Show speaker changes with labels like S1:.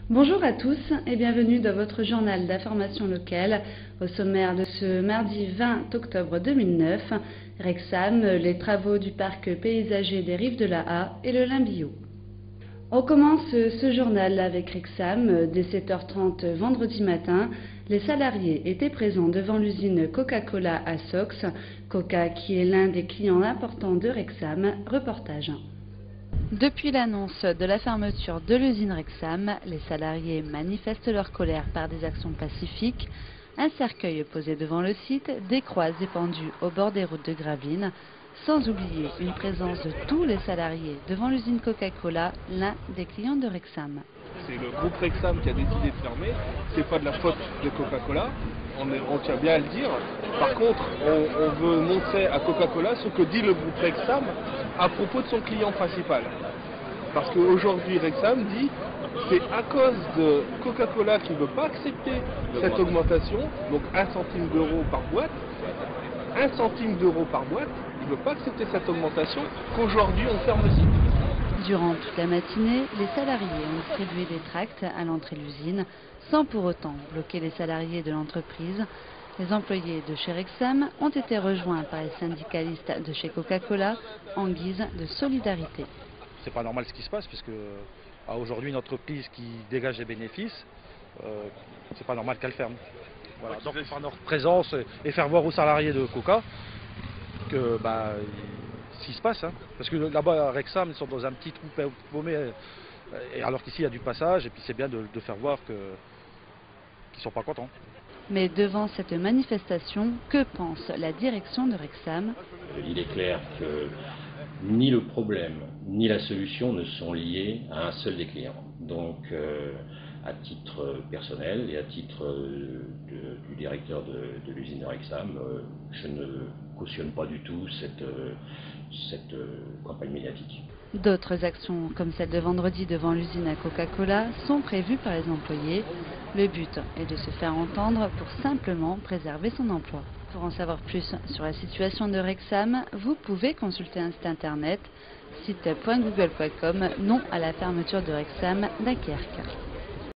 S1: Bonjour à tous et bienvenue dans votre journal d'information locale. Au sommaire de ce mardi 20 octobre 2009, Rexam, les travaux du parc paysager des Rives de la Ha et le Limbio. On commence ce journal avec Rexam. Dès 7h30 vendredi matin, les salariés étaient présents devant l'usine Coca-Cola à Sox. Coca qui est l'un des clients importants de Rexam. Reportage. Depuis l'annonce de la fermeture de l'usine Rexam, les salariés manifestent leur colère par des actions pacifiques. Un cercueil posé devant le site, des croix épandues au bord des routes de Gravelines, sans oublier une présence de tous les salariés devant l'usine Coca-Cola, l'un des clients de Rexam.
S2: C'est le groupe Rexam qui a décidé de fermer, c'est pas de la faute de Coca-Cola, on tient bien à le dire. Par contre, on veut montrer à Coca-Cola ce que dit le groupe Rexam à propos de son client principal. Parce qu'aujourd'hui, Rexam dit c'est à cause de Coca-Cola qui ne veut pas accepter cette augmentation, donc 1 centime d'euro par boîte, 1 centime d'euro par boîte, il ne veut pas accepter cette augmentation, qu'aujourd'hui on ferme le site.
S1: Durant toute la matinée, les salariés ont distribué des tracts à l'entrée de l'usine, sans pour autant bloquer les salariés de l'entreprise. Les employés de chez Rexam ont été rejoints par les syndicalistes de chez Coca-Cola en guise de solidarité.
S3: C'est pas normal ce qui se passe, puisque aujourd'hui une entreprise qui dégage des bénéfices, c'est pas normal qu'elle ferme. Voilà. Donc par notre présence et faire voir aux salariés de Coca que ce qui se passe, hein. Parce que là-bas à Rexam ils sont dans un petit trou paumé, alors qu'ici il y a du passage, et puis c'est bien de faire voir qu'ils ne sont pas contents.
S1: Mais devant cette manifestation, que pense la direction de Rexam?
S4: Il est clair que ni le problème ni la solution ne sont liés à un seul des clients. Donc, à titre personnel et à titre du directeur de l'usine de Rexam, je ne cautionne pas du tout cette campagne médiatique.
S1: D'autres actions, comme celle de vendredi devant l'usine à Coca-Cola, sont prévues par les employés. Le but est de se faire entendre pour simplement préserver son emploi. Pour en savoir plus sur la situation de Rexam, vous pouvez consulter un site internet, site.google.com, non à la fermeture de Rexam Dunkerque.